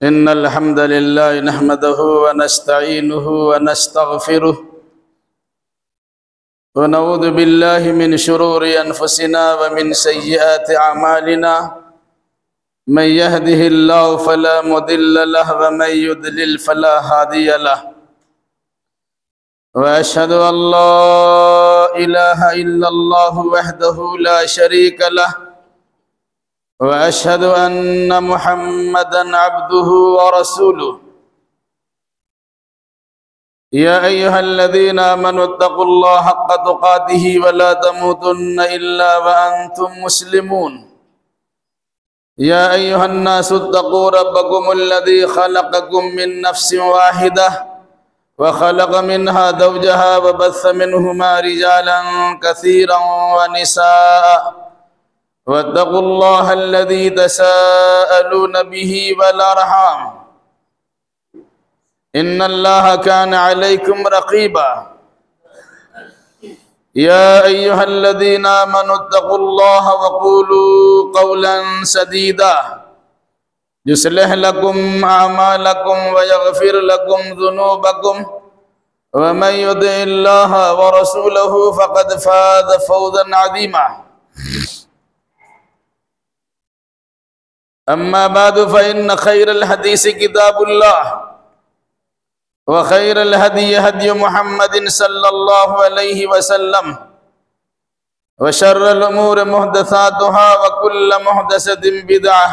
إن الحمد لله نحمده ونستعينه ونستغفره ونعوذ بالله من شرور أنفسنا ومن سيئات أعمالنا من يهده الله فلا مضل له ومن يضلل فلا هادي له وأشهد أن لا إله إلا الله وحده لا شريك له وأشهد أن محمدًا عبده ورسوله يا أيها الذين آمنوا اتقوا الله حق تقاته ولا تموتن إلا وأنتم مسلمون يا أيها الناس اتقوا ربكم الذي خلقكم من نفس واحدة وخلق منها زوجها وبث منهما رجالا كثيرا ونساء واتقوا الله الذي تساءلون به والأرحام إن الله كان عليكم رقيبا يا أيها الذين آمنوا اتقوا الله وقولوا قولا سديدا يصلح لكم أعمالكم ويغفر لكم ذنوبكم ومن يطع الله ورسوله فقد فاز فوزا عظيما أما بعد فإن خير الحديث كتاب الله وخير الهدي هدي محمد صلى الله عليه وسلم وشر الأمور محدثاتها وكل محدثة بدعة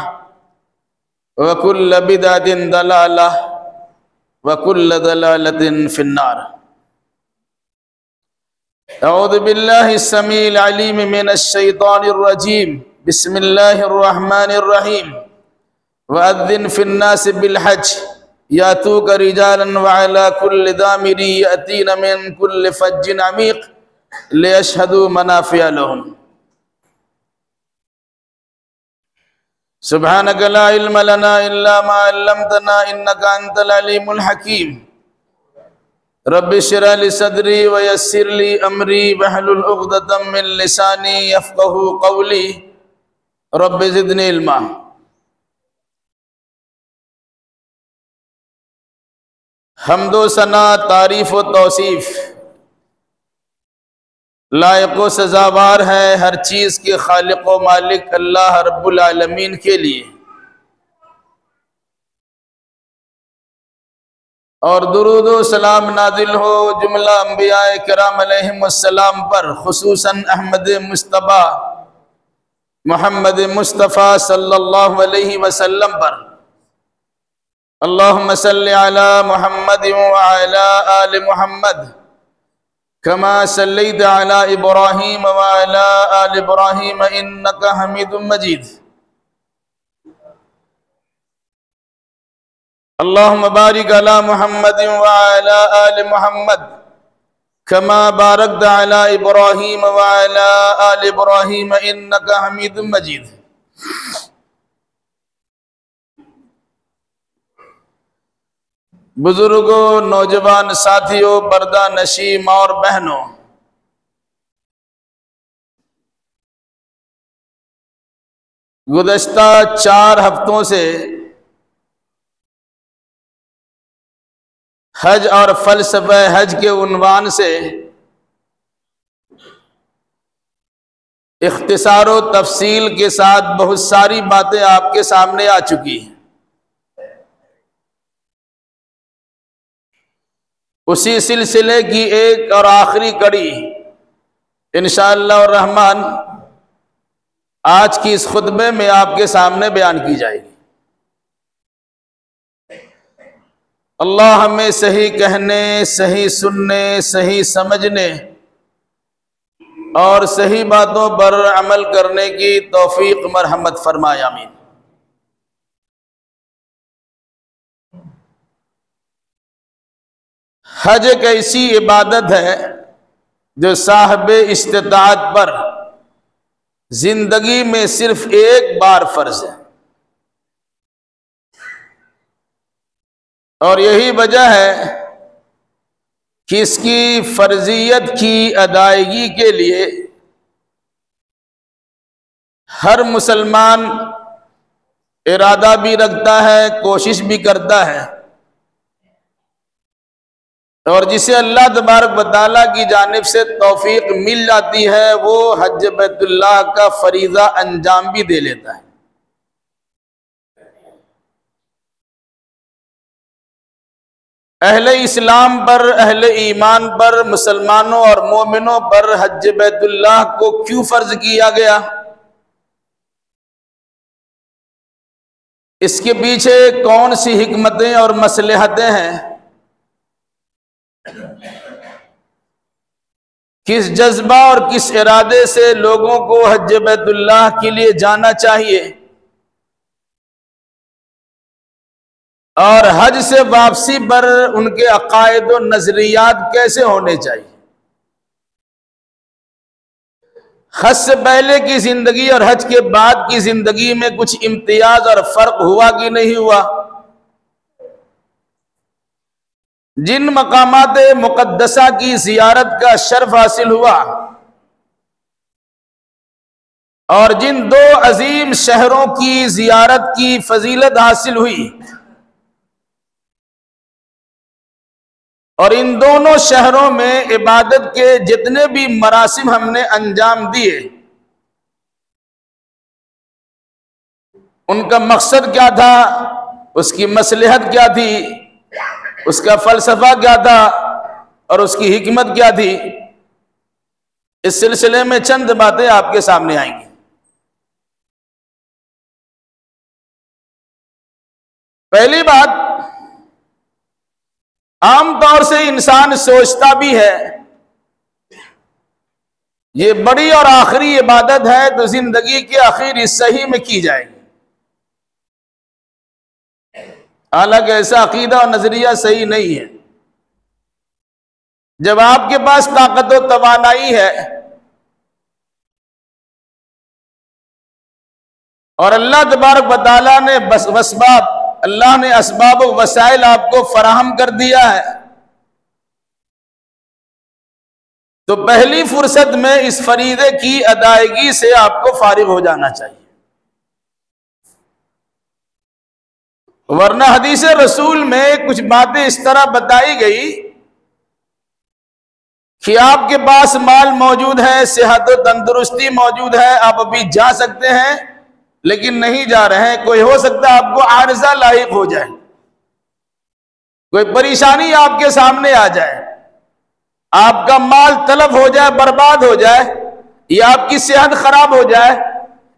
وكل بدعة ضلالة وكل ضلالة في النار. أعوذ بالله السميع العليم من الشيطان الرجيم. بسم الله الرحمن الرحيم. وأذن في الناس بالحج يأتوك رجالا وعلى كل ضامر يأتين من كل فج عميق ليشهدوا منافع لهم. سبحانك لا علم لنا إلا ما علمتنا إنك أنت العليم الحكيم. رب اشرح لي صدري ويسر لي أمري واحلل عقدة من لساني يفقهوا قولي رب زدنی علما. حمد و ثنا، تعریف و توصیف لائق و سزاوار ہے ہر چیز کے خالق و مالک اللہ رب العالمین کے لیے، اور درود و سلام نازل ہو جملہ انبیاء کرام علیہم السلام پر، خصوصاً احمد مصطفیٰ محمد مصطفیٰ صلی اللہ علیہ وسلم پر. اللہم صلی علی محمد وعلی آل محمد کما صلیت علی ابراہیم وعلی آل ابراہیم انکا حمید مجید. اللہم بارک علی محمد وعلی آل محمد کما بارکت علی ابراہیم وعلی آل ابراہیم انکا حمید مجید. بزرگوں، نوجوان ساتھیوں، پردہ نشی ماں اور بہنوں، گزشتہ 4 ہفتوں سے حج اور فلسفہ حج کے عنوان سے اختصار و تفصیل کے ساتھ بہت ساری باتیں آپ کے سامنے آ چکی ہیں. اسی سلسلے کی ایک اور آخری کڑی انشاءاللہ الرحمن آج کی اس خطبے میں آپ کے سامنے بیان کی جائے گی. اللہ ہمیں صحیح کہنے، صحیح سننے، صحیح سمجھنے اور صحیح باتوں پر عمل کرنے کی توفیق مرحمت فرمائے، آمین. حج ایک ایسی عبادت ہے جو صاحب استطاعت پر زندگی میں صرف ایک بار فرض ہے، اور یہی وجہ ہے کہ اس کی فرضیت کی ادائیگی کے لیے ہر مسلمان ارادہ بھی رکھتا ہے، کوشش بھی کرتا ہے، اور جسے اللہ تبارک و تعالیٰ کی جانب سے توفیق مل جاتی ہے وہ حج بیت اللہ کا فریضہ انجام بھی دے لیتا ہے۔ اہل اسلام پر، اہل ایمان پر، مسلمانوں اور مومنوں پر حج بیت اللہ کو کیوں فرض کیا گیا؟ اس کے پیچھے کون سی حکمتیں اور مصلحتیں ہیں؟ کس جذبہ اور کس ارادے سے لوگوں کو حج بیت اللہ کے لیے جانا چاہیے، اور حج سے واپسی پر ان کے عقائد و نظریات کیسے ہونے چاہیے؟ حج سے پہلے کی زندگی اور حج کے بعد کی زندگی میں کچھ امتیاز اور فرق ہوا کہ نہیں ہوا؟ جن مقامات مقدسہ کی زیارت کا شرف حاصل ہوا اور جن دو عظیم شہروں کی زیارت کی فضیلت حاصل ہوئی، اور ان دونوں شہروں میں عبادت کے جتنے بھی مراسم ہم نے انجام دیے، ان کا مقصد کیا تھا، اس کی مصلحت کیا تھی، اس کا فلسفہ کیا تھا، اور اس کی حکمت کیا تھی؟ اس سلسلے میں چند باتیں آپ کے سامنے آئیں گی۔ پہلی بات، عام طور سے انسان سوچتا بھی ہے یہ بڑی اور آخری عبادت ہے تو زندگی کے آخری حصے میں کی جائے گی، حالانکہ ایسا عقیدہ اور نظریہ صحیح نہیں ہے۔ جب آپ کے پاس طاقت و توانائی ہے اور اللہ تبارک و تعالیٰ نے اللہ نے اسباب و وسائل آپ کو فراہم کر دیا ہے، تو پہلی فرصت میں اس فریضے کی ادائیگی سے آپ کو فارغ ہو جانا چاہیے، ورنہ حدیث رسول میں کچھ باتیں اس طرح بتائی گئی کہ آپ کے پاس مال موجود ہے، صحت و تندرستی موجود ہے، آپ ابھی جا سکتے ہیں لیکن نہیں جا رہے ہیں، کوئی ہو سکتا ہے آپ کو عارضہ لاحق ہو جائے، کوئی پریشانی آپ کے سامنے آ جائے، آپ کا مال تلف ہو جائے، برباد ہو جائے، یا آپ کی صحت خراب ہو جائے،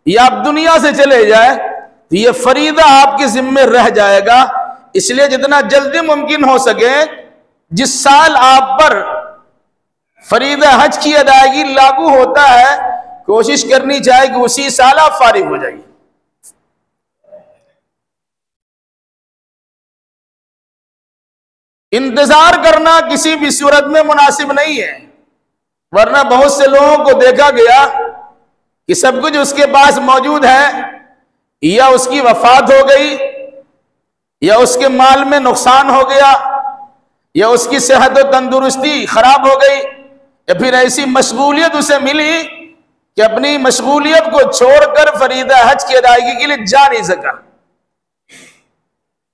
یا آپ دنیا سے چلے جائے، تو یہ فریضہ آپ کے ذمہ رہ جائے گا۔ اس لیے جتنا جلدی ممکن ہو سکے، جس سال آپ پر فریضہ حج کی ادائیگی لاگو ہوتا ہے، کوشش کرنی چاہیے کہ اسی سال آپ فارغ ہو جائیے۔ انتظار کرنا کسی بھی صورت میں مناسب نہیں ہے، ورنہ بہت سے لوگوں کو دیکھا گیا کہ سب کچھ اس کے پاس موجود ہے، یا اس کی وفات ہو گئی، یا اس کے مال میں نقصان ہو گیا، یا اس کی صحت و تندرستی خراب ہو گئی، یا پھر ایسی مشغولیت اسے ملی کہ اپنی مشغولیت کو چھوڑ کر فریضہ حج کی ادائیگی کے لیے جا نہیں سکا۔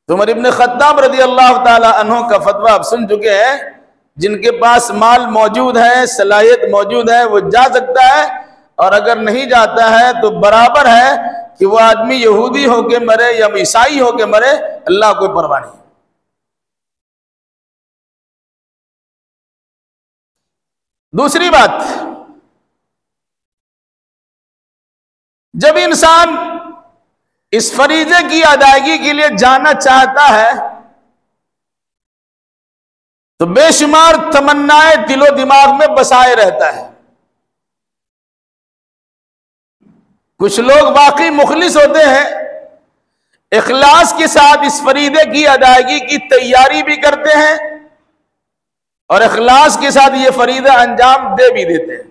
عمر ابن خطاب رضی اللہ تعالی عنہ کا فتویٰ آپ سن چکے ہیں، جن کے پاس مال موجود ہے، صلاحیت موجود ہے، وہ جا سکتا ہے، اور اگر نہیں جاتا ہے تو برابر ہے کہ وہ آدمی یہودی ہو کے مرے یا عیسائی ہو کے مرے، اللہ کوئی پرواہ نہیں۔ دوسری بات، جب انسان اس فریضے کی ادائیگی کے لیے جانا چاہتا ہے تو بے شمار تمنائیں دل و دماغ میں بسائے رہتا ہے۔ کچھ لوگ واقعی مخلص ہوتے ہیں، اخلاص کے ساتھ اس فریضے کی ادائیگی کی تیاری بھی کرتے ہیں، اور اخلاص کے ساتھ یہ فریضہ انجام دے بھی دیتے ہیں۔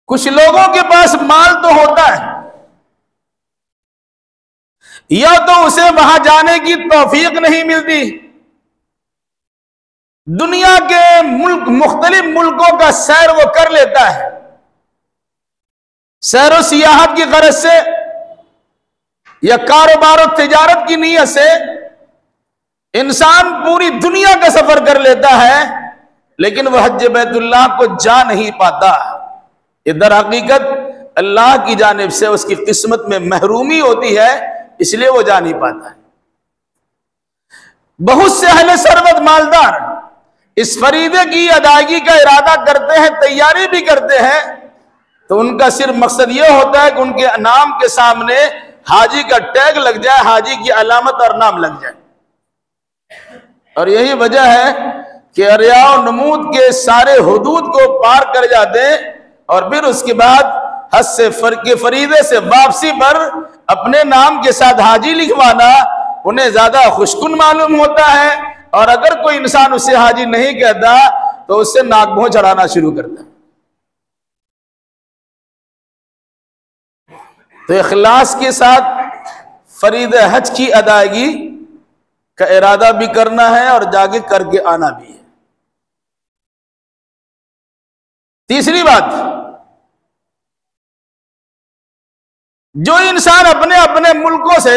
کچھ لوگوں کے پاس مال تو ہوتا ہے، یا تو اسے وہاں جانے کی توفیق نہیں ملتی، دنیا کے مختلف ملکوں کا سیر وہ کر لیتا ہے، سیر و سیاحت کی غرض سے یا کاروبار و تجارت کی نیت سے انسان پوری دنیا کا سفر کر لیتا ہے، لیکن وہ حج بیت اللہ کو جا نہیں پاتا۔ ادھر حقیقت اللہ کی جانب سے اس کی قسمت میں محرومی ہوتی ہے، اس لیے وہ جا نہیں پاتا ہے۔ بہت سے اہل ثروت مالدار اس فریضے کی ادائیگی کا ارادہ کرتے ہیں، تیاری بھی کرتے ہیں، تو ان کا صرف مقصد یہ ہوتا ہے کہ ان کے نام کے سامنے حاجی کا ٹیگ لگ جائے، حاجی کی علامت اور نام لگ جائے۔ اور یہی وجہ ہے کہ ریا و نمود کے سارے حدود کو پار کر جاتے ہیں، اور پھر اس کے بعد حج سے فریضے سے واپسی پر اپنے نام کے ساتھ حاجی لکھوانا انہیں زیادہ خوشکن معلوم ہوتا ہے، اور اگر کوئی انسان اسے حاجی نہیں کہتا تو اس سے ناک بھوں چڑھانا شروع کرتا ہے۔ تو اخلاص کے ساتھ فریضہ حج کی ادائیگی کا ارادہ بھی کرنا ہے اور جا کے کر کے آنا بھی ہے۔ تیسری بات، جو انسان اپنے اپنے ملکوں سے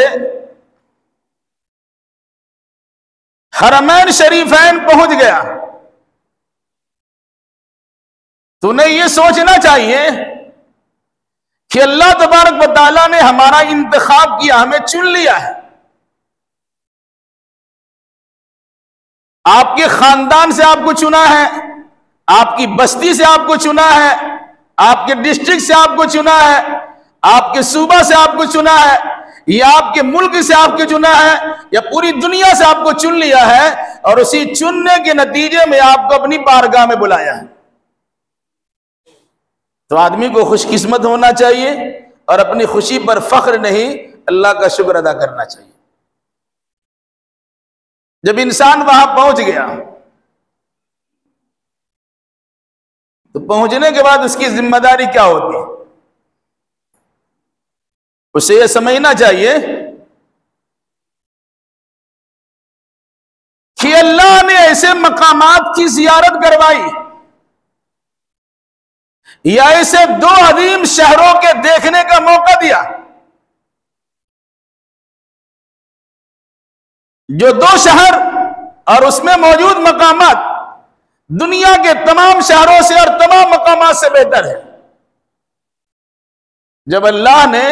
حرمین شریفین پہنچ گیا تو انہیں یہ سوچنا چاہیے کہ اللہ تبارک و تعالیٰ نے ہمارا انتخاب کیا، ہمیں چن لیا ہے۔ آپ کے خاندان سے آپ کو چنا ہے، آپ کی بستی سے آپ کو چنا ہے، آپ کے ڈسٹرکٹ سے آپ کو چنا ہے، آپ کے صوبہ سے آپ کو چنا ہے، یا آپ کے ملک سے آپ کو چنا ہے، یا پوری دنیا سے آپ کو چن لیا ہے، اور اسی چننے کے نتیجے میں آپ کو اپنی بارگاہ میں بلایا ہے۔ تو آدمی کو خوش قسمت ہونا چاہیے اور اپنی خوشی پر فخر نہیں، اللہ کا شکر ادا کرنا چاہیے۔ جب انسان وہاں پہنچ گیا تو پہنچنے کے بعد اس کی ذمہ داری کیا ہوتی ہے؟ اسے یہ سمجھنا چاہیے کہ اللہ نے ایسے مقامات کی زیارت کروائی یا ایسے دو عظیم شہروں کے دیکھنے کا موقع دیا جو دو شہر اور اس میں موجود مقامات دنیا کے تمام شہروں سے اور تمام مقامات سے بہتر ہے۔ جب اللہ نے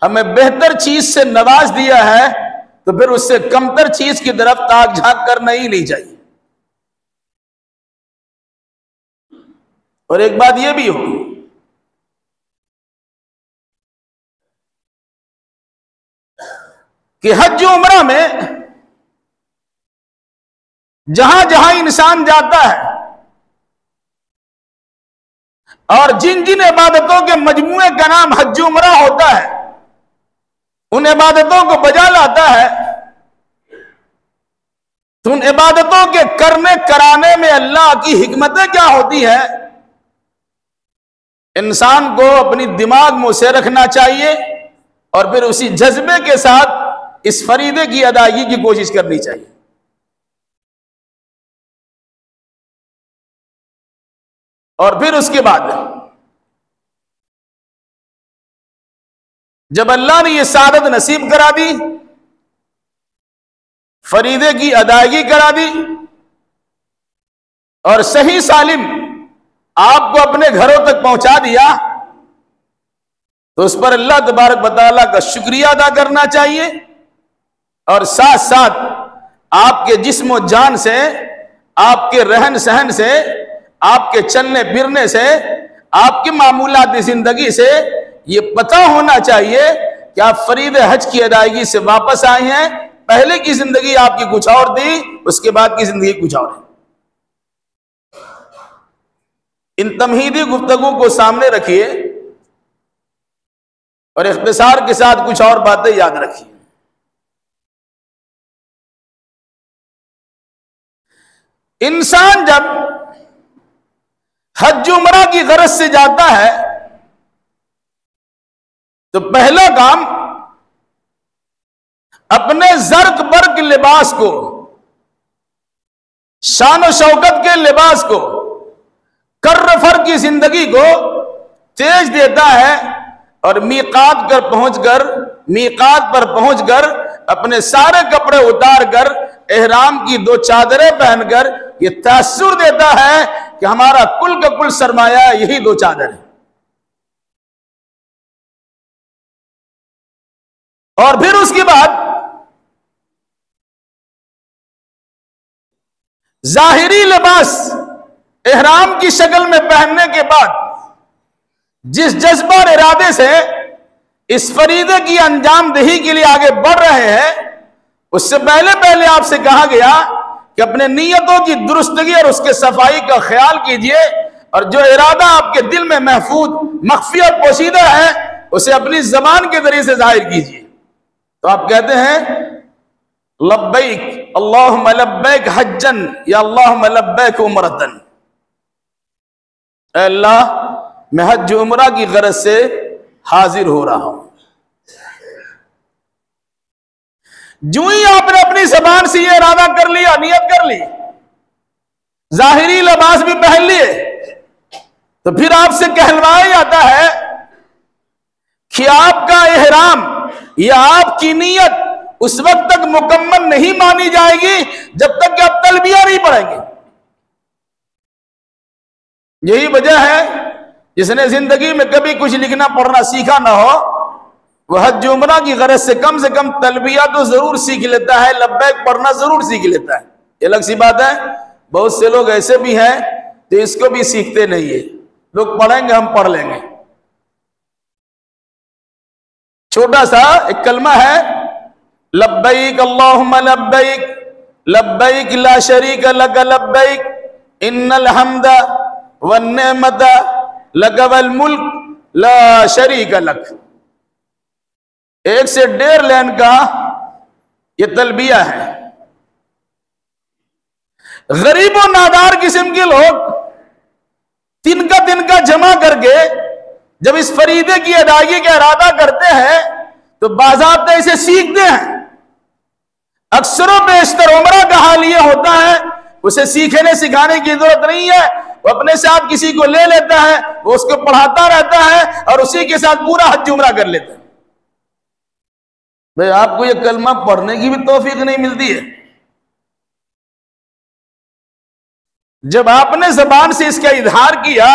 ہمیں بہتر چیز سے نواز دیا ہے تو پھر اس سے کمتر چیز کی طرف تاک جھانک کر نہیں لی چاہیے۔ اور ایک بات یہ بھی ہو کہ حج و عمرہ میں جہاں جہاں انسان جاتا ہے اور جن جن عبادتوں کے مجموعے کا نام حج و عمرہ ہوتا ہے، ان عبادتوں کو بجا لاتا ہے، تو ان عبادتوں کے کرنے کرانے میں اللہ کی حکمتیں کیا ہوتی ہے، انسان کو اپنی دماغ میں اسے رکھنا چاہیے اور پھر اسی جذبے کے ساتھ اس فریضے کی ادائیگی کی کوشش کرنی چاہیے۔ اور پھر اس کے بعد جب اللہ نے یہ سعادت نصیب کرا دی، فریضے کی ادائیگی کرا دی اور صحیح سالم آپ کو اپنے گھروں تک پہنچا دیا، تو اس پر اللہ تبارک و تعالیٰ کا شکریہ ادا کرنا چاہیے، اور ساتھ ساتھ آپ کے جسم و جان سے، آپ کے رہن سہن سے، آپ کے چلنے پھرنے سے، آپ کے معمولات زندگی سے یہ پتہ ہونا چاہیے کہ آپ فریضہ حج کی ادائیگی سے واپس آئے ہیں۔ پہلے کی زندگی آپ کی کچھ اور تھی، اس کے بعد کی زندگی کچھ اور ہے۔ ان تمہیدی گفتگو کو سامنے رکھیے اور اختصار کے ساتھ کچھ اور باتیں یاد رکھیے۔ انسان جب حج عمرہ کی غرض سے جاتا ہے تو پہلا کام اپنے زرق برق لباس کو، شان و شوکت کے لباس کو، کر فر کی زندگی کو تیز دیتا ہے، اور میقات پر پہنچ کر اپنے سارے کپڑے اتار کر احرام کی 2 چادریں پہن کر یہ تاثر دیتا ہے کہ ہمارا کل کا کل سرمایہ یہی 2 چادر ہے. اور پھر اس کے بعد ظاہری لباس احرام کی شکل میں پہننے کے بعد جس جذبہ اور ارادے سے اس فریضے کی انجام دہی کے لیے آگے بڑھ رہے ہیں، اس سے پہلے آپ سے کہا گیا کہ اپنے نیتوں کی درستگی اور اس کے صفائی کا خیال کیجئے، اور جو ارادہ آپ کے دل میں محفوظ، مخفی اور پوشیدہ ہے اسے اپنی زبان کے ذریعے سے ظاہر کیجئے. تو آپ کہتے ہیں لبیک اللہم لبیک حجن یا اللہم لبیک عمرتن، اے اللہ میں حج عمرہ کی غرض سے حاضر ہو رہا ہوں. جو ہی آپ نے اپنی زبان سے یہ ارادہ کر لیا، نیت کر لی، ظاہری لباس بھی پہن لیے، تو پھر آپ سے کہلوایا جاتا ہے کہ آپ کا احرام یا آپ کی نیت اس وقت تک مکمل نہیں مانی جائے گی جب تک کہ آپ تلبیہ نہیں پڑھیں گے. یہی وجہ ہے جس نے زندگی میں کبھی کچھ لکھنا پڑھنا سیکھا نہ ہو، وہ حج عمرہ کی غرض سے کم تلبیہ تو ضرور سیکھ لیتا ہے، لبیک پڑھنا ضرور سیکھ لیتا ہے. یہ الگ سی بات ہے. بہت سے لوگ ایسے بھی ہیں تو اس کو بھی سیکھتے نہیں ہے. لوگ پڑھیں گے، ہم پڑھ لیں گے. چھوٹا سا ایک کلمہ ہے، لبیک اللہم لبیک لبیک لا شریک لک لبیک ان الحمد والنعمت لک والملک لا شریک لک. 1 سے 1.5 لائن کا یہ تلبیہ ہے. غریب و نادار قسم کے لوگ تنکا جمع کر کے جب اس فریضے کی ادائیگی کا ارادہ کرتے ہیں تو باضابطہ اسے سیکھتے ہیں. اکثر و بیشتر عمرہ کا حال یہ ہوتا ہے اسے سیکھنے سکھانے کی ضرورت نہیں ہے، وہ اپنے ساتھ کسی کو لے لیتا ہے، وہ اس کو پڑھاتا رہتا ہے اور اسی کے ساتھ پورا حج عمرہ کر لیتا ہے. بھئی آپ کو یہ کلمہ پڑھنے کی بھی توفیق نہیں ملتی ہے. جب آپ نے زبان سے اس کا اظہار کیا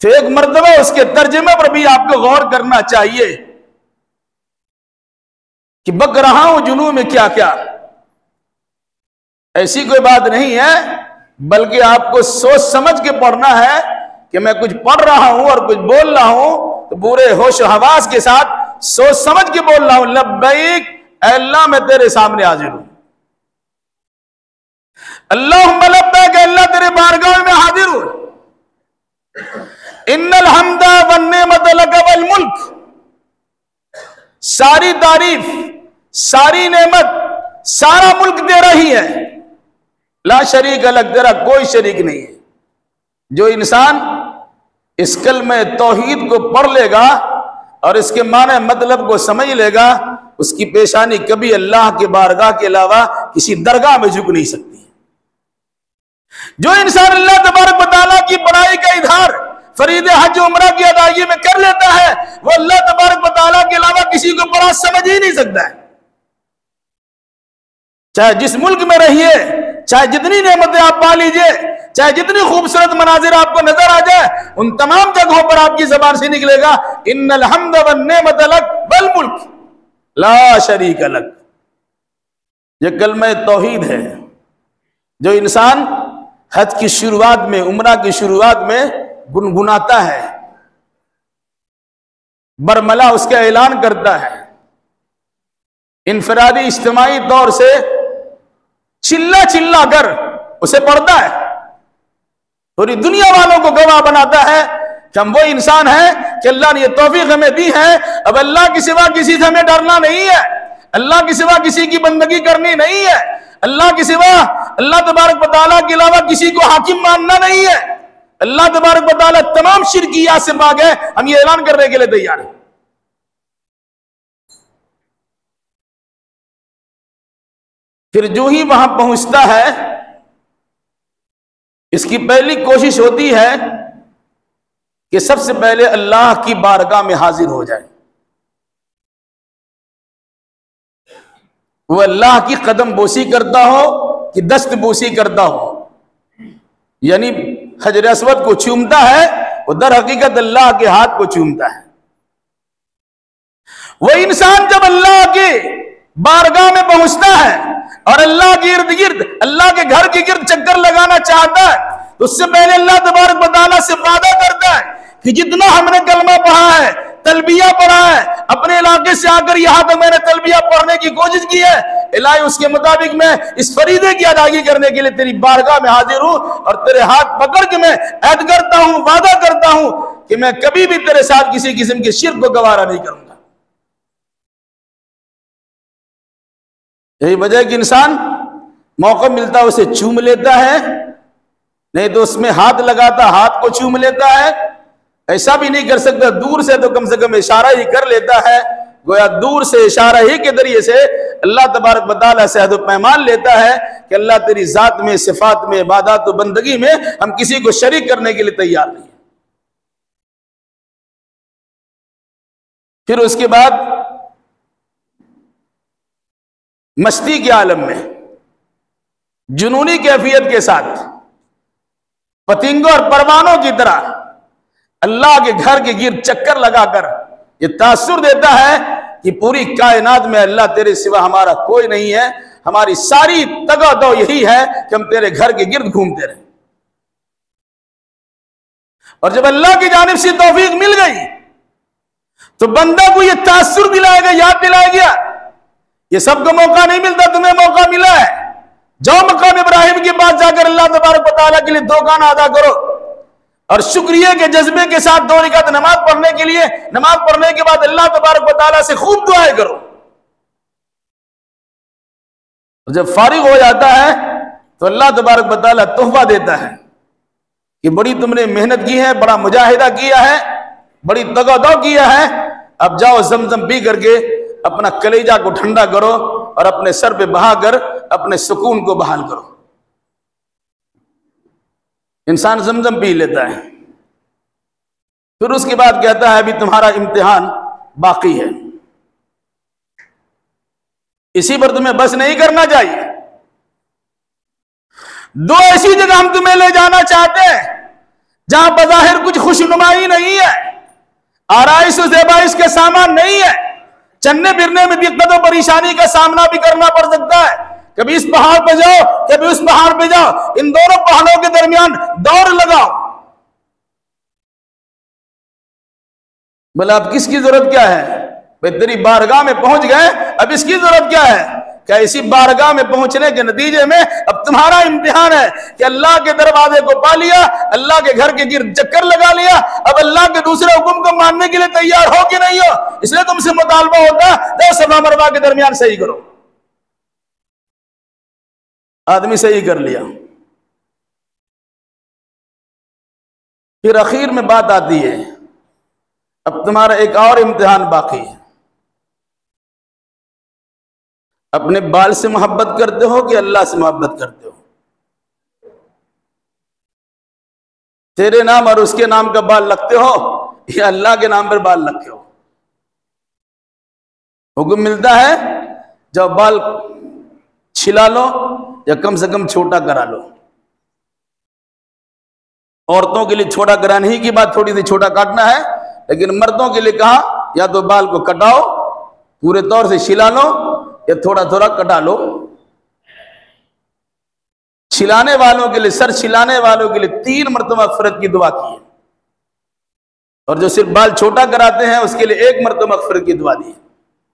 تو ایک مرتبہ اس کے ترجمے پر بھی آپ کو غور کرنا چاہیے کہ بک رہا ہوں جنوں میں کیا کیا. ایسی کوئی بات نہیں ہے، بلکہ آپ کو سوچ سمجھ کے پڑھنا ہے کہ میں کچھ پڑھ رہا ہوں اور کچھ بول رہا ہوں تو پورے ہوش و حواس کے ساتھ سوچ سمجھ کے بول رہا ہوں. لبیک اے اللہ میں تیرے سامنے حاضر ہوں. اللہم لبیک اے اللہ تیرے بارگاہ میں حاضر ہوں. ان الحمد والنعمت لک والملک، ساری تعریف، ساری نعمت، سارا ملک تیرا ہی ہے. لا شریک لک، تیرا کوئی شریک نہیں ہے. جو انسان اس کلمہ توحید کو پڑھ لے گا اور اس کے معنی مطلب کو سمجھ لے گا، اس کی پیشانی کبھی اللہ کے بارگاہ کے علاوہ کسی درگاہ میں جھک نہیں سکتی. جو انسان اللہ تبارک و تعالیٰ کی بڑائی کا اظہار فرید حج عمرہ کی ادائیگی میں کر لیتا ہے، وہ اللہ تبارک و تعالیٰ کے علاوہ کسی کو بڑا سمجھ ہی نہیں سکتا ہے. چاہے جس ملک میں رہیے، چاہے جتنی نعمتیں آپ پا لیجئے، چاہے جتنی خوبصورت مناظر آپ کو نظر آ جائے، ان تمام جگہوں پر آپ کی زبان سے نکلے گا ان الحمد والنعمت لک والملک لا شریک لک. یہ کلمہ توحید ہے. جو انسان حج کی شروعات میں، عمرہ کی شروعات میں گنگناتا ہے، برملا اس کا اعلان کرتا ہے، انفرادی اجتماعی طور سے چلا کر اسے پڑھتا ہے، پوری دنیا والوں کو گواہ بناتا ہے کہ ہم وہ انسان ہیں کہ اللہ نے یہ توفیق ہمیں دی ہے. اب اللہ کے سوا کسی سے ہمیں ڈرنا نہیں ہے، اللہ کے سوا کسی کی بندگی کرنی نہیں ہے، اللہ کے سوا اللہ تبارک و تعالیٰ کے علاوہ کسی کو حاکم ماننا نہیں ہے. اللہ تبارک و تعالیٰ تمام شرکیات سے پاک ہے. ہم یہ اعلان کرنے کے لیے تیار ہیں. پھر جو ہی وہاں پہنچتا ہے، اس کی پہلی کوشش ہوتی ہے کہ سب سے پہلے اللہ کی بارگاہ میں حاضر ہو جائے، وہ اللہ کی قدم بوسی کرتا ہو کہ دست بوسی کرتا ہو، یعنی حجر اسود کو چومتا ہے، وہ در حقیقت اللہ کے ہاتھ کو چومتا ہے۔ وہ انسان جب اللہ کے بارگاہ میں پہنچتا ہے اور اللہ کے ارد گرد، اللہ کے گھر کے گرد چکر لگانا چاہتا ہے، تو اس سے پہلے اللہ تبارک و تعالیٰ سے وعدہ کرتا ہے کہ جتنا ہم نے کلمہ پڑھا ہے، تلبیہ پڑھا ہے، اپنے علاقے سے آ کر یہاں تک میں نے تلبیہ پڑھنے کی کوشش کی ہے، الہی اس کے مطابق میں اس فریضے کی ادائیگی کرنے کے لیے تیری بارگاہ میں حاضر ہوں، اور تیرے ہاتھ پکڑ کے میں عہد کرتا ہوں، وعدہ کرتا ہوں کہ میں کبھی بھی تیرے ساتھ کسی قسم کے شرک کو گوارا نہیں کروں گا۔ یہی وجہ ہے کہ انسان موقع ملتا ہے اسے چوم لیتا ہے، نہیں تو اس میں ہاتھ لگاتا ہاتھ کو چوم لیتا ہے، ایسا بھی نہیں کر سکتا، دور سے تو کم سے کم اشارہ ہی کر لیتا ہے، گویا دور سے اشارہ ہی کے ذریعے سے اللہ تبارک و تعالیٰ سے عہد و پیمان لیتا ہے کہ اللہ تیری ذات میں، صفات میں، عبادات و بندگی میں ہم کسی کو شریک کرنے کے لیے تیار نہیں ہیں۔ پھر اس کے بعد مستی کے عالم میں جنونی کیفیت کے ساتھ پتنگوں اور پروانوں کی طرح اللہ کے گھر کے گرد چکر لگا کر یہ تاثر دیتا ہے کہ پوری کائنات میں اللہ تیرے سوا ہمارا کوئی نہیں ہے، ہماری ساری تگا دو یہی ہے کہ ہم تیرے گھر کے گرد گھومتے رہیں۔ اور جب اللہ کی جانب سے توفیق مل گئی تو بندہ کو یہ تاثر دلائے گا، یاد دلائے گیا، یہ سب کو موقع نہیں ملتا، تمہیں موقع ملا ہے، جاؤ مقام ابراہیم کے پاس جا کر اللہ تبارک و تعالیٰ کے لیے 2 گانا ادا کرو، اور شکریہ کے جذبے کے ساتھ 2 رکعت نماز پڑھنے کے لیے، نماز پڑھنے کے بعد اللہ تبارک و تعالیٰ سے خوب دعائیں کرو۔ اور جب فارغ ہو جاتا ہے تو اللہ تبارک و تعالیٰ تحفہ دیتا ہے کہ بڑی تم نے محنت کی ہے، بڑا مجاہدہ کیا ہے، بڑی تگودو کیا ہے، اب جاؤ زمزم پی کر کے اپنا کلیجہ کو ٹھنڈا کرو اور اپنے سر پہ بہا کر اپنے سکون کو بحال کرو۔ انسان زمزم پی لیتا ہے، پھر اس کے بعد کہتا ہے ابھی تمہارا امتحان باقی ہے، اسی پر تمہیں بس نہیں کرنا چاہیے۔ 2 ایسی جگہ ہم تمہیں لے جانا چاہتے ہیں جہاں بظاہر کچھ خوشنمائی نہیں ہے، آرائش و زیبائش کا سامان نہیں ہے، چلنے پھرنے میں دقت و پریشانی کا سامنا بھی کرنا پڑ سکتا ہے، کبھی اس پہاڑ پہ جاؤ کبھی اس پہاڑ پہ جاؤ، ان دونوں پہاڑوں کے درمیان دوڑ لگاؤ۔ بھلا اب کس کی ضرورت کیا ہے؟ بھئی تیری بارگاہ میں پہنچ گئے، اب اس کی ضرورت کیا ہے؟ کیا اسی بارگاہ میں پہنچنے کے نتیجے میں اب تمہارا امتحان ہے کہ اللہ کے دروازے کو پا لیا، اللہ کے گھر کے گرد چکر لگا لیا، اب اللہ کے دوسرے حکم کو ماننے کے لیے تیار ہو کہ نہیں ہو؟ اس لیے تم سے مطالبہ ہوتا ہے صفا مروا کے درمیان صحیح کرو۔ آدمی صحیح کر لیا، پھر اخیر میں بات آتی ہے اب تمہارا ایک اور امتحان باقی ہے، اپنے بال سے محبت کرتے ہو کہ اللہ سے محبت کرتے ہو؟ تیرے نام اور اس کے نام کا بال رکھتے ہو یا اللہ کے نام پر بال رکھتے ہو؟ حکم ملتا ہے جب بال چھلا لو یا کم سے کم چھوٹا کرا لو۔ عورتوں کے لیے چھوٹا کرانے ہی کی بات، تھوڑی سی چھوٹا کاٹنا ہے، لیکن مردوں کے لیے کہا یا تو بال کو کٹاؤ پورے طور سے چھلا لو یا تھوڑا تھوڑا کٹا لو۔ چھلانے والوں کے لیے، سر چھلانے والوں کے لیے 3 مرتبہ مغفرت کی دعا کی ہے، اور جو صرف بال چھوٹا کراتے ہیں اس کے لیے 1 مرتبہ مغفرت کی دعا دی ہے۔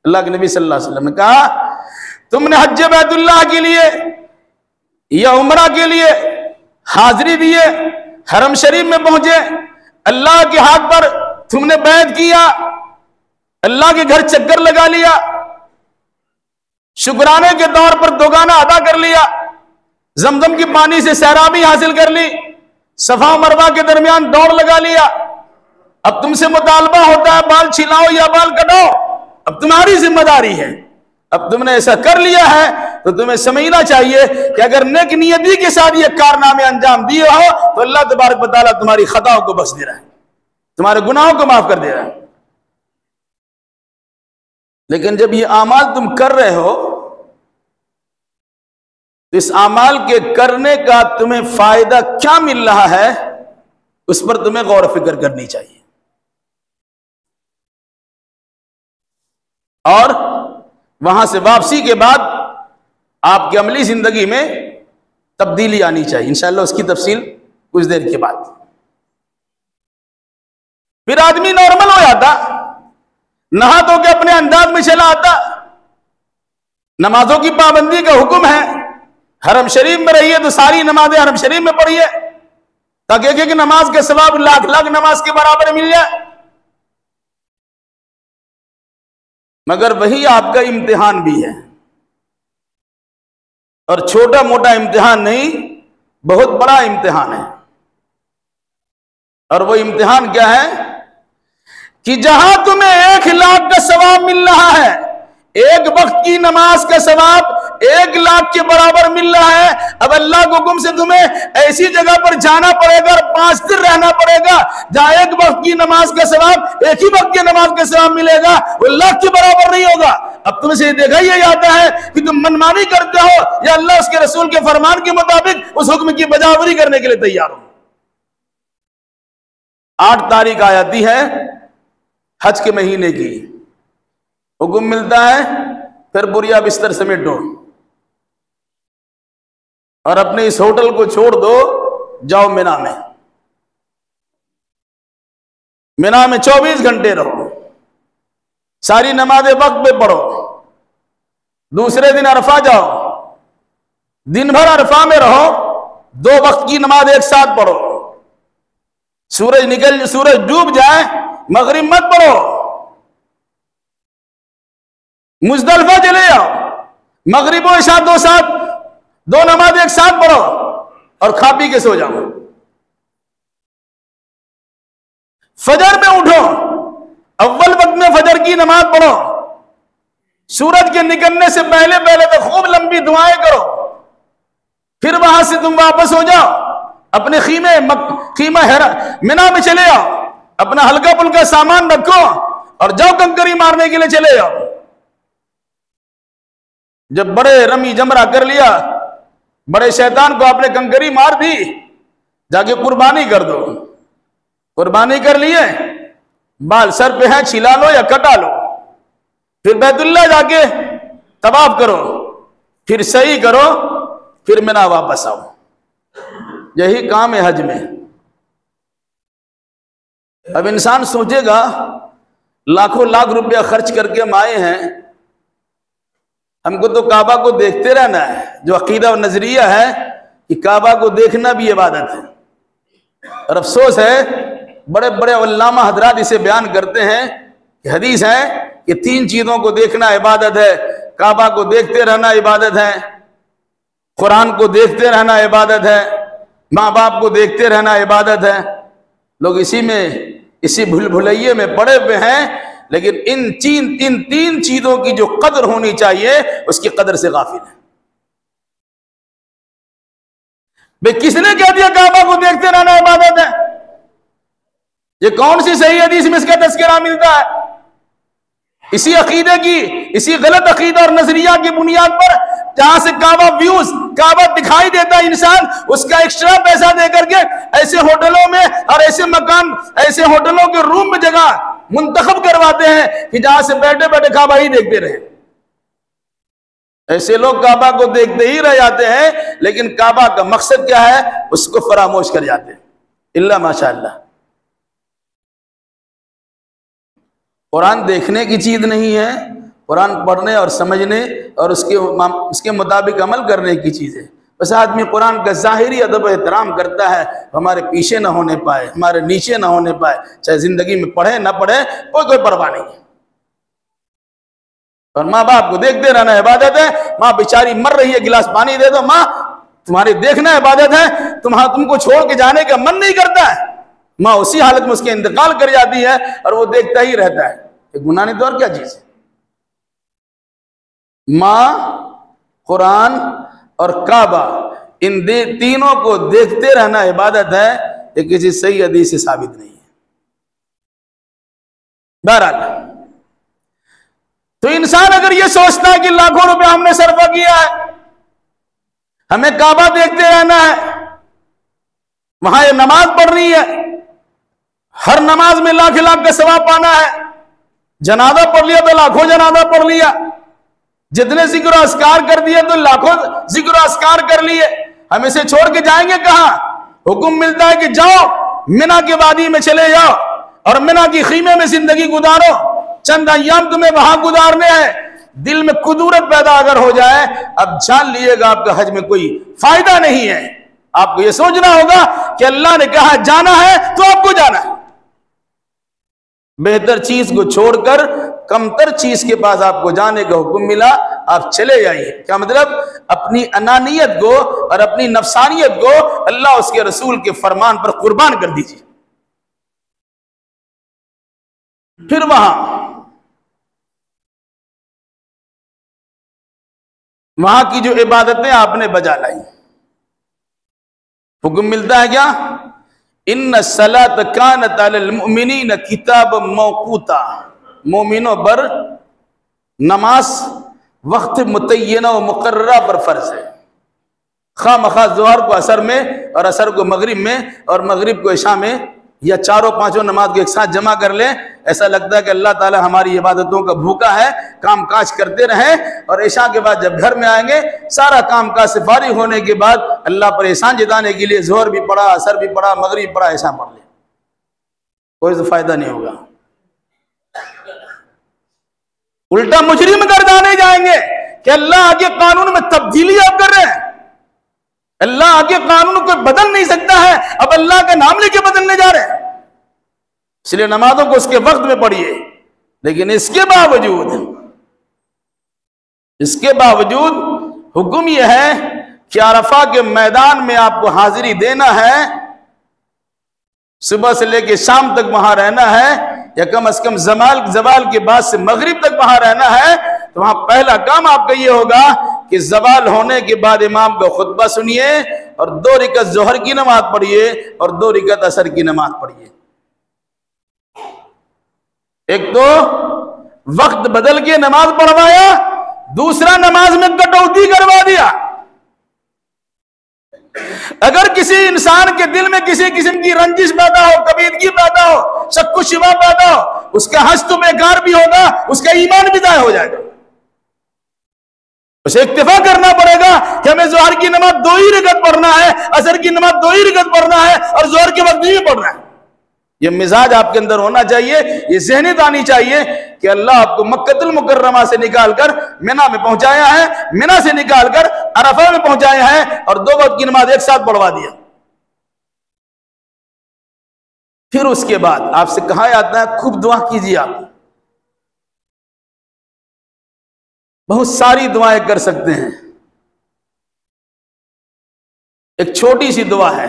اللہ کے نبی صلی اللہ علیہ وسلم نے کہا تم نے حج بیت اللہ کے لیے یا عمرہ کے لیے حاضری دیے، حرم شریف میں پہنچے، اللہ کے ہاتھ پر تم نے بیعت کیا، اللہ کے گھر چکر لگا لیا، شکرانے کے طور پر 2 گانا ادا کر لیا، زمزم کی پانی سے سیرابی حاصل کر لی، صفا و مروہ کے درمیان دوڑ لگا لیا، اب تم سے مطالبہ ہوتا ہے بال چھلاؤ یا بال کٹاؤ، اب تمہاری ذمہ داری ہے، اب تم نے ایسا کر لیا ہے تو تمہیں سمجھنا چاہیے کہ اگر نیک نیتی کے ساتھ یہ کارنامے انجام دیے ہو تو اللہ تبارک و تعالیٰ تمہاری خطاؤں کو بخش دے رہا ہے، تمہارے گناہوں کو معاف کر دے رہا ہے۔ لیکن جب یہ اعمال تم کر رہے ہو تو اس اعمال کے کرنے کا تمہیں فائدہ کیا مل رہا ہے اس پر تمہیں غور و فکر کرنی چاہیے، اور وہاں سے واپسی کے بعد آپ کی عملی زندگی میں تبدیلی آنی چاہیے، انشاءاللہ اس کی تفصیل کچھ دیر کے بعد۔ پھر آدمی نارمل ہو جاتا، نہا دھو کے اپنے انداز میں چلا آتا، نمازوں کی پابندی کا حکم ہے، حرم شریف میں رہیے تو ساری نمازیں حرم شریف میں پڑھیے تاکہ ایک ایک نماز کے ثواب لاکھ لاکھ نماز کے برابر مل جائے۔ مگر وہی آپ کا امتحان بھی ہے، اور چھوٹا موٹا امتحان نہیں، بہت بڑا امتحان ہے۔ اور وہ امتحان کیا ہے کہ جہاں تمہیں 1,00,000 کا ثواب مل رہا ہے، ایک وقت کی نماز کا ثواب 1,00,000 کے برابر مل رہا ہے، اب اللہ کے حکم سے تمہیں ایسی جگہ پر جانا پڑے گا اور 5 دن رہنا پڑے گا جہاں ایک وقت کی نماز کا ثواب ایک ہی وقت کی نماز کا ثواب ملے گا، وہ 1,00,000 کے برابر نہیں ہوگا۔ اب تم سے دیکھا یہ جاتا ہے کہ تم منمانی کرتے ہو یا اللہ اس کے رسول کے فرمان کے مطابق اس حکم کی بجاوری کرنے کے لیے تیار ہو۔ 8 تاریخ آ جاتی ہے حج کے مہینے کی، حکم ملتا ہے پھر بوریا بستر سمیٹو اور اپنے اس ہوٹل کو چھوڑ دو، جاؤ مینا میں، مینا میں 24 گھنٹے رہو، ساری نمازیں وقت پہ پڑھو، دوسرے دن عرفہ جاؤ، دن بھر عرفہ میں رہو، 2 وقت کی نماز ایک ساتھ پڑھو، سورج ڈوب جائے مغرب مت پڑھو، مزدلفہ چلے جاؤ، مغرب و عشاء 2 نماز ایک ساتھ پڑھو اور کھا پی کے سو جاؤ۔ فجر میں اٹھو، اول وقت میں فجر کی نماز پڑھو، سورج کے نکلنے سے پہلے تو خوب لمبی دعائیں کرو، پھر وہاں سے تم واپس ہو جاؤ، اپنے خیمہ مینا میں چلے جاؤ، اپنا ہلکا پھلکا سامان رکھو اور جاؤ کنکری مارنے کے لیے چلے جاؤ۔ جب بڑے رمی جمرہ کر لیا، بڑے شیطان کو آپ نے کنکری مار دی، جا کے قربانی کر دو، قربانی کر لیے، بال سر پہ ہیں چھلا لو یا کٹا لو، پھر بیت اللہ جا کے طواف کرو، پھر سعی کرو، پھر مینا واپس آؤ۔ یہی کام ہے حج میں۔ اب انسان سوچے گا لاکھوں لاکھ روپیہ خرچ کر کے ہم آئے ہیں، ہم کو تو کعبہ کو دیکھتے رہنا ہے۔ جو عقیدہ و نظریہ ہے کہ کعبہ کو دیکھنا بھی عبادت ہے، اور افسوس ہے بڑے بڑے علامہ حضرات اسے بیان کرتے ہیں کہ حدیث ہے کہ 3 چیزوں کو دیکھنا عبادت ہے، کعبہ کو دیکھتے رہنا عبادت ہے، قرآن کو دیکھتے رہنا عبادت ہے، ماں باپ کو دیکھتے رہنا عبادت ہے۔ لوگ اسی بھلائیے میں پڑے ہوئے ہیں، لیکن ان 3 چیزوں کی جو قدر ہونی چاہیے اس کی قدر سے غافل ہے۔ بھئی کس نے کہہ دیا کعبہ کو دیکھتے رہنا عبادت ہے؟ یہ کون سی صحیح حدیث میں اس کا تذکرہ ملتا ہے؟ اسی عقیدے کی، اسی غلط عقیدہ اور نظریہ کی بنیاد پر جہاں سے کعبہ دکھائی دیتا ہے، انسان اس کا ایکسٹرا پیسہ دے کر کے ایسے ہوٹلوں میں اور ایسے ہوٹلوں کے روم میں جگہ منتخب کرواتے ہیں کہ جہاں سے بیٹھے بیٹھے کعبہ ہی دیکھتے رہے۔ ایسے لوگ کعبہ کو دیکھتے ہی رہ جاتے ہیں، لیکن کعبہ کا مقصد کیا ہے اس کو فراموش کر جاتے ہیں، اللہ ماشاءاللہ۔ قرآن دیکھنے کی چیز نہیں ہے، قرآن پڑھنے اور سمجھنے اور اس کے مطابق عمل کرنے کی چیز ہے۔ بس آدمی قرآن کا ظاہری ادب و احترام کرتا ہے، ہمارے پیچھے نہ ہونے پائے، ہمارے نیچے نہ ہونے پائے، چاہے زندگی میں پڑھے نہ پڑھے، کوئی پرواہ نہیں ہے۔ اور ماں باپ کو دیکھتے رہنا عبادت ہے۔ ماں بیچاری مر رہی ہے، گلاس پانی دے دو، ماں تمہاری دیکھنا عبادت ہے، تم کو چھوڑ کے جانے کا من نہیں کرتا ہے، ماں اسی حالت میں اس کے انتقال کر جاتی ہے اور وہ دیکھتا ہی رہتا ہے۔ ایک گناہ نہیں تو اور کیا چیز ہے؟ ماں، قرآن اور کعبہ، ان تینوں کو دیکھتے رہنا عبادت ہے، یہ کسی صحیح حدیث سے ثابت نہیں ہے۔ بہرحال تو انسان اگر یہ سوچتا ہے کہ لاکھوں روپے ہم نے صرف کیا ہے، ہمیں کعبہ دیکھتے رہنا ہے، وہاں یہ نماز پڑھنی ہے، ہر نماز میں لاکھ لاکھ کا ثواب پانا ہے، جنازہ پڑھ لیا تو لاکھوں جنازہ پڑھ لیا، جتنے ذکر و اذکار کر دیے تو لاکھوں ذکر و اذکار کر لیے، ہم اسے چھوڑ کے جائیں گے کہاں؟ حکم ملتا ہے کہ جاؤ منی کے وادی میں چلے جاؤ اور منی کی خیمے میں زندگی گزارو، چند ایام تمہیں وہاں گزارنے ہیں۔ دل میں قدورت پیدا اگر ہو جائے، اب جان لیے گا آپ کا حج میں کوئی فائدہ نہیں ہے۔ آپ کو یہ سوچنا ہوگا کہ اللہ نے کہا جانا ہے تو آپ کو جانا ہے، بہتر چیز کو چھوڑ کر کمتر چیز کے پاس آپ کو جانے کا حکم ملا، آپ چلے جائیے۔ کیا مطلب؟ اپنی انانیت کو اور اپنی نفسانیت کو اللہ اس کے رسول کے فرمان پر قربان کر دیجیے۔ پھر وہاں کی جو عبادتیں آپ نے بجا لائی، حکم ملتا ہے کیا؟ ان الصلاۃ کانت علی المؤمنین کتابا موقوتا، مومنوں پر نماز وقت متعینہ و مقررہ پر فرض ہے، خواہ مخواہ ظہر کو عصر میں اور عصر کو مغرب میں اور مغرب کو عشاء میں، یا چاروں پانچوں نماز کو ایک ساتھ جمع کر لیں۔ ایسا لگتا ہے کہ اللہ تعالی ہماری عبادتوں کا بھوکا ہے، کام کاج کرتے رہیں، اور عشاء کے بعد جب گھر میں آئیں گے سارا کام کاج سے فارغ ہونے کے بعد اللہ پر احسان جتانے کے لیے ظہر بھی پڑھا، عصر بھی پڑھا، مغرب بھی پڑھا، عشاء پڑھ لیں، کوئی فائدہ نہیں ہوگا، الٹا مجرم گردانے جائیں گے کہ اللہ کے قانون میں تبدیلی آپ کر رہے ہیں۔ اللہ کے قانون کو بدل نہیں سکتا ہے، اب اللہ کا نام لے کے بدلنے جا رہے ہیں۔ اس لیے نمازوں کو اس کے وقت میں پڑھیے، لیکن اس کے باوجود حکم یہ ہے کہ عرفہ کے میدان میں آپ کو حاضری دینا ہے، صبح سے لے کے شام تک وہاں رہنا ہے، یا کم از کم زوال کے بعد سے مغرب تک وہاں رہنا ہے۔ تو وہاں پہلا کام آپ کا یہ ہوگا کہ زوال ہونے کے بعد امام کا خطبہ سنیے اور 2 رکعت ظہر کی نماز پڑھیے اور 2 رکعت عصر کی نماز پڑھیے۔ ایک تو وقت بدل کے نماز پڑھوایا، دوسرا نماز میں کٹوتی کروا دیا۔ اگر کسی انسان کے دل میں کسی قسم کی رنجش پیدا ہو، کبیدگی پیدا ہو، شک و شبہ پیدا ہو، اس کا حج تو بیکار بھی ہوگا، اس کا ایمان بھی ضائع ہو جائے گا۔ اسے اکتفا کرنا پڑے گا کہ ہمیں ظہر کی نماز 2 ہی رکعت پڑھنا ہے، عصر کی نماز 2 ہی رکعت پڑھنا ہے، اور ظہر کے وقت نہیں پڑھنا ہے۔ یہ مزاج آپ کے اندر ہونا چاہیے، یہ ذہنیت آنی چاہیے کہ اللہ آپ کو مکہ المکرمہ سے نکال کر منی میں پہنچایا ہے، منی سے نکال کر عرفہ میں پہنچایا ہے، اور 2 وقت کی نماز ایک ساتھ پڑھوا دیا۔ پھر اس کے بعد آپ سے کہا جاتا ہے خوب دعا کیجیے۔ آپ بہت ساری دعائیں کر سکتے ہیں، ایک چھوٹی سی دعا ہے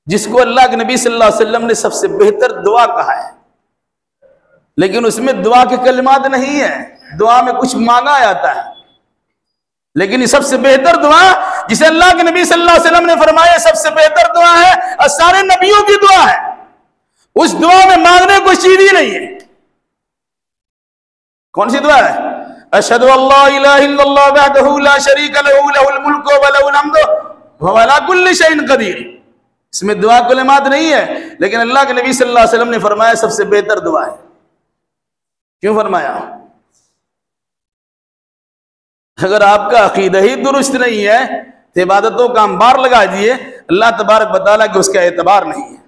جس کو اللہ کے نبی صلی اللہ علیہ وسلم نے سب سے بہتر دعا کہا ہے، لیکن اس میں دعا کے کلمات نہیں ہیں، دعا میں کچھ مانگا جاتا ہے، لیکن یہ سب سے بہتر دعا جسے اللہ کے نبی صلی اللہ علیہ وسلم نے فرمایا سب سے بہتر دعا ہے اور سارے نبیوں کی دعا ہے، اس دعا میں مانگنے کو چیز ہی نہیں ہے۔ کون سی دعا ہے؟ اشہد ان لا الہ الا اللہ وحدہ لا شریک لہ لہ الملک ولہ الحمد وہو علی کل شیء قدیر۔ اس میں دعا کلمات نہیں ہے، لیکن اللہ کے نبی صلی اللہ علیہ وسلم نے فرمایا سب سے بہتر دعا ہے۔ کیوں فرمایا؟ اگر آپ کا عقیدہ ہی درست نہیں ہے تو عبادتوں کا انبار لگا دیے، اللہ تبارک و تعالیٰ کہ اس کا اعتبار نہیں ہے۔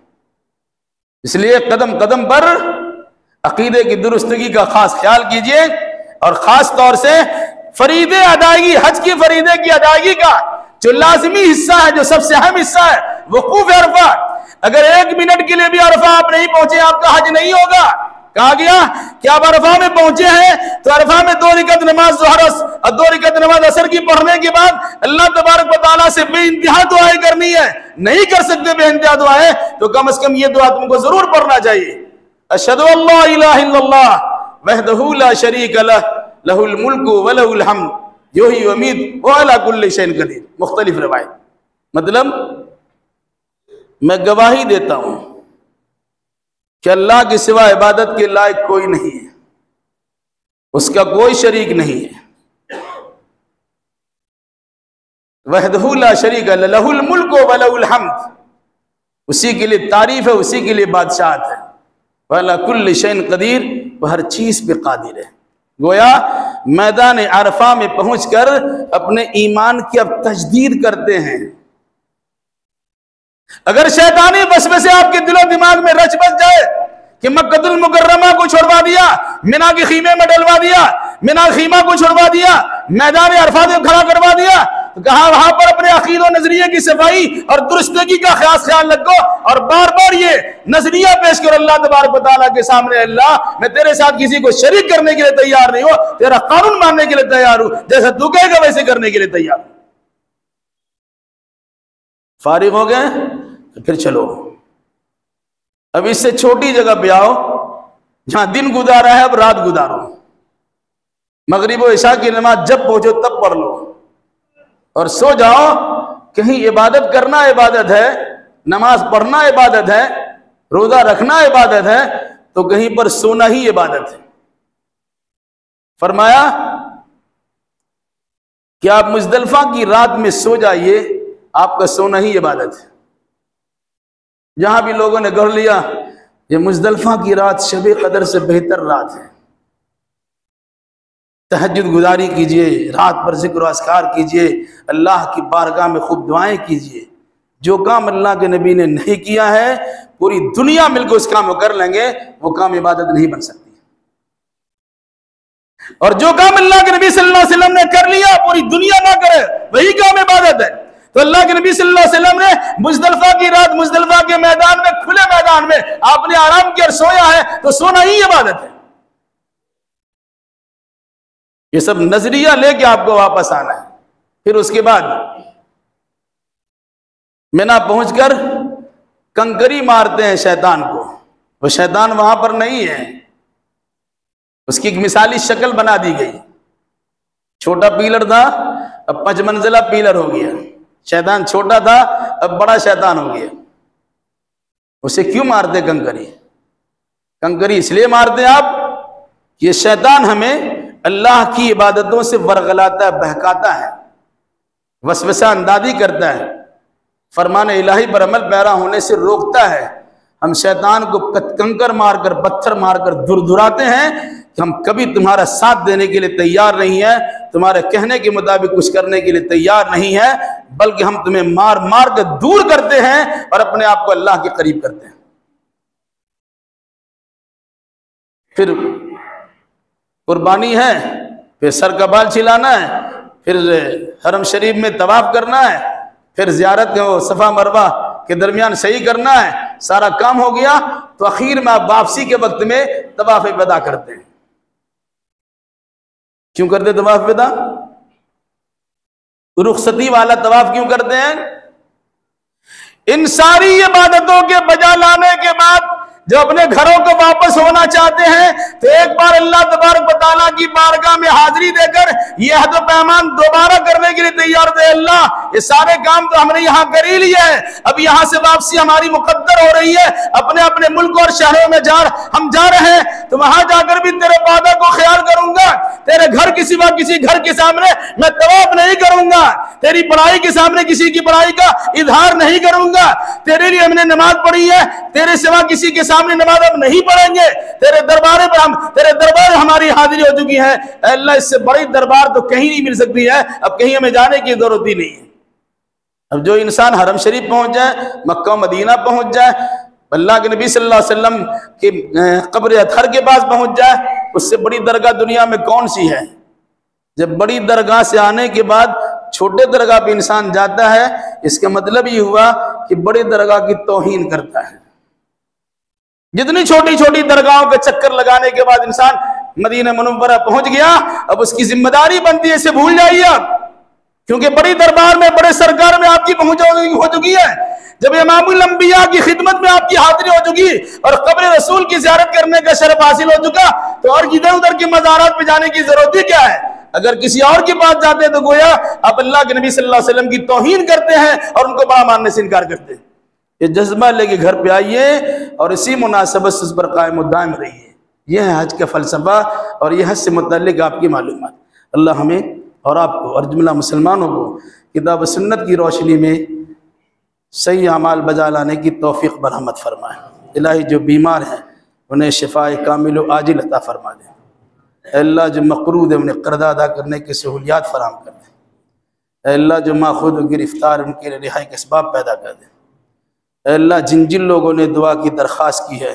اس لیے قدم قدم پر عقیدے کی درستگی کا خاص خیال کیجئے، اور خاص طور سے فریضے ادائیگی، حج کی فریضے کی ادائیگی کا جو لازمی حصہ ہے، جو سب سے اہم حصہ ہے، وقوف عرفہ۔ اگر 1 منٹ کے لیے بھی عرفہ آپ نہیں پہنچے آپ کا حج نہیں ہوگا۔ کہا گیا کہ آپ عرفہ میں پہنچے ہیں تو عرفہ میں 2 رکعت نماز ظہر اور 2 رکعت نماز عصر کی پڑھنے کے بعد اللہ تبارک و تعالیٰ سے بے انتہا دعائیں کرنی ہے۔ نہیں کر سکتے بے انتہا دعائیں تو کم از کم یہ دعا تم کو ضرور پڑھنا چاہیے۔ اشہد ان لا الہ الا اللہ وحدہ لا شریک لہ لہ الملک ولہ الحمد یحیی و یمیت وہو علی کل شیء قدیر۔ مختلف روایت، مطلب میں گواہی دیتا ہوں کہ اللہ کے سوا عبادت کے لائق کوئی نہیں ہے، اس کا کوئی شریک نہیں ہے۔ وحدہ لا شریک لہ، لہ الملک ولہ الحمد، اسی کے لیے تعریف ہے، اسی کے لیے بادشاہت ہے۔ وَعَلَىٰ كُلِّ شَيْءٍ قدیر، وہ ہر چیز پہ قادر ہے۔ گویا میدان عرفہ میں پہنچ کر اپنے ایمان کی اب تجدید کرتے ہیں۔ اگر شیطانی وسوسے آپ کے دل و دماغ میں رچ بس جائے کہ مکہ المکرمہ کو چھوڑوا دیا، منا کے خیمے میں ڈلوا دیا، منا خیمہ کو چھوڑوا دیا، میدان عرفہ کو کھڑا کروا دیا، تو کہا وہاں پر اپنے عقید و نظریے کی صفائی اور درستگی کا خیال رکھو، اور بار بار یہ نظریہ پیش کرو اللہ تبارک و تعالیٰ کے سامنے، اللہ میں تیرے ساتھ کسی کو شریک کرنے کے لیے تیار نہیں ہوں، تیرا قانون ماننے کے لیے تیار ہوں، جیسا تو کہے گا ویسے کرنے کے لیے تیار ہوں۔ فارغ ہو گئے تو پھر چلو اب اس سے چھوٹی جگہ پہ آؤ جہاں دن گزارا ہے، اب رات گزارو، مغرب و عشاء کی نماز جب پہنچو تب پڑھ لو اور سو جاؤ۔ کہیں عبادت کرنا عبادت ہے، نماز پڑھنا عبادت ہے، روزہ رکھنا عبادت ہے، تو کہیں پر سونا ہی عبادت ہے۔ فرمایا کہ آپ مزدلفہ کی رات میں سو جائیے، آپ کا سونا ہی عبادت ہے۔ جہاں بھی لوگوں نے گڑھ لیا یہ مزدلفہ کی رات شب قدر سے بہتر رات ہے، تہجد گزاری کیجئے، رات پر ذکر و اذکار کیجئے، اللہ کی بارگاہ میں خوب دعائیں کیجئے۔ جو کام اللہ کے نبی نے نہیں کیا ہے پوری دنیا مل کے اس کام کو کر لیں گے، وہ کام عبادت نہیں بن سکتی، اور جو کام اللہ کے نبی صلی اللہ علیہ وسلم نے کر لیا پوری دنیا نہ کرے وہی کام عبادت ہے۔ تو اللہ کے نبی صلی اللہ علیہ وسلم نے مزدلفہ کی رات مزدلفہ کے میدان میں، کھلے میدان میں آپ نے آرام کیا اور سویا ہے، تو سونا ہی عبادت ہے۔ یہ سب نظریہ لے کے آپ کو واپس آنا ہے۔ پھر اس کے بعد مینا پہنچ کر کنکری مارتے ہیں شیطان کو، وہ شیطان وہاں پر نہیں ہے، اس کی ایک مثالی شکل بنا دی گئی۔ چھوٹا پیلر تھا اب 5 منزلہ پیلر ہو گیا، شیطان چھوٹا تھا اب بڑا شیطان ہو گیا۔ اسے کیوں مارتے کنکری؟ کنکری اس لیے مارتے آپ کہ یہ شیطان ہمیں اللہ کی عبادتوں سے ورغلاتا ہے، بہکاتا ہے، وسوسہ اندازی کرتا ہے، فرمان الہی پر عمل پیرا ہونے سے روکتا ہے۔ ہم شیطان کو کنکر مار کر، پتھر مار کر دراتے ہیں کہ ہم کبھی تمہارا ساتھ دینے کے لیے تیار نہیں ہیں، تمہارے کہنے کے مطابق کچھ کرنے کے لیے تیار نہیں ہے، بلکہ ہم تمہیں مار مار کے دور کرتے ہیں اور اپنے آپ کو اللہ کے قریب کرتے ہیں۔ پھر قربانی ہے، پھر سر کا بال چھلانا ہے، پھر حرم شریف میں طواف کرنا ہے، پھر زیارت کو صفا مروہ کے درمیان صحیح کرنا ہے، سارا کام ہو گیا تو اخیر میں آپ واپسی کے وقت میں طواف وداع کرتے ہیں۔ کیوں کرتے طواف وداع؟ رخصتی والا طواف کیوں کرتے ہیں؟ ان ساری عبادتوں کے بجا لانے کے بعد جو اپنے گھروں کو واپس ہونا چاہتے ہیں تو ایک بار اللہ تبارک و تعالیٰ کی بارگاہ میں حاضری دے کر یہ عہد و پیمان دوبارہ کرنے کے لیے تیار تھے، اللہ یہ سارے کام تو ہم نے یہاں کر ہی لیے ہیں، اب یہاں سے واپسی ہماری مقدر ہو رہی ہے، اپنے اپنے ملک اور شہروں میں ہم جا رہے ہیں، تو وہاں جا کر بھی تیرے وعدہ کو خیال کروں گا، تیرے گھر کے سوا کسی گھر کے سامنے میں طواف نہیں کروں گا، تیری بڑائی کے سامنے کسی کی بڑائی کا اظہار نہیں کروں گا، تیرے لیے ہم نے نماز پڑھی ہے، تیرے سوا کسی کے سامنے نماز اب نہیں پڑھیں گے، تیرے دربار ہماری حاضری ہو چکی ہے، اے اللہ اس سے بڑی دربار تو کہیں نہیں مل سکتی ہے، اب کہیں ہمیں جانے کی ضرورت ہی نہیں ہے۔ اب جو انسان حرم شریف پہنچ جائے، مکہ و مدینہ پہنچ جائے، اللہ کے نبی صلی اللہ علیہ وسلم کی قبر اطہر کے پاس پہنچ جائے، اس سے بڑی درگاہ دنیا میں کون سی ہے؟ جب بڑی درگاہ سے آنے کے بعد چھوٹے درگاہ پہ انسان جاتا ہے، اس کا مطلب یہ ہوا کہ بڑی درگاہ کی توہین کرتا ہے۔ جتنی چھوٹی چھوٹی درگاہوں کے چکر لگانے کے بعد انسان مدینہ منورہ پہنچ گیا، اب اس کی ذمہ داری بنتی ہے، اسے بھول جائیے آپ، کیونکہ بڑی دربار میں، بڑے سرکار میں آپ کی پہنچ ہو چکی ہے۔ جب امام الانبیاء کی خدمت میں آپ کی حاضری ہو چکی اور قبر رسول کی زیارت کرنے کا شرف حاصل ہو چکا، تو اور ادھر ادھر کے مزارات پہ جانے کی ضرورت ہی کیا ہے؟ اگر کسی اور کے پاس جاتے تو گویا آپ اللہ کے نبی صلی اللہ علیہ وسلم کی توہین کرتے ہیں اور ان کو بڑا ماننے سے انکار کرتے ہیں۔ یہ جذبہ لے کے گھر پہ آئیے اور اسی مناسبت سے اس پر قائم و دائم رہیے۔ یہ ہے حج کا فلسفہ اور یہ حج سے متعلق آپ کی معلومات۔ اللہ ہمیں اور آپ کو اور جملہ مسلمانوں کو کتاب و سنت کی روشنی میں صحیح اعمال بجا لانے کی توفیق برحمت فرمائے۔ الہی جو بیمار ہیں انہیں شفاء کامل و عاجل عطا فرما دے۔ اے اللہ جو مقروض ہے انہیں قرض ادا کرنے کی سہولیات فراہم کر دے۔ اے اللہ جو ماخوذ و گرفتار ان کے لیے رہائی کے اسباب پیدا کر دے۔ اے اللہ جن جن لوگوں نے دعا کی درخواست کی ہے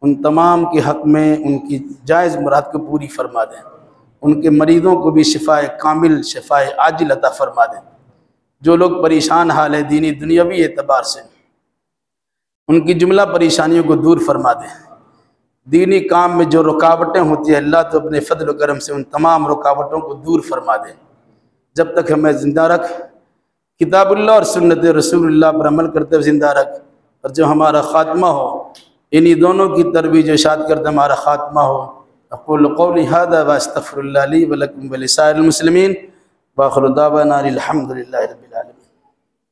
ان تمام کے حق میں ان کی جائز مراد کو پوری فرما دیں۔ ان کے مریضوں کو بھی شفاء کامل شفاء عاجل عطا فرما دیں۔ جو لوگ پریشان حال ہے دینی دنیاوی اعتبار سے ان کی جملہ پریشانیوں کو دور فرما دیں۔ دینی کام میں جو رکاوٹیں ہوتی ہیں اللہ تو اپنے فضل و کرم سے ان تمام رکاوٹوں کو دور فرما دیں۔ جب تک ہمیں زندہ رکھ، کتاب اللہ اور سنت رسول اللہ پر عمل کرتے ہوئے زندہ رکھ، اور جو ہمارا خاتمہ ہو انہی دونوں کی ترویج و اشاعت کرتے ہمارا خاتمہ ہو۔ اقول قولی ھذا واستغفر اللہ لی ولکم ولسائر المسلمین، وآخر دعوانا الحمد للہ رب العالمین۔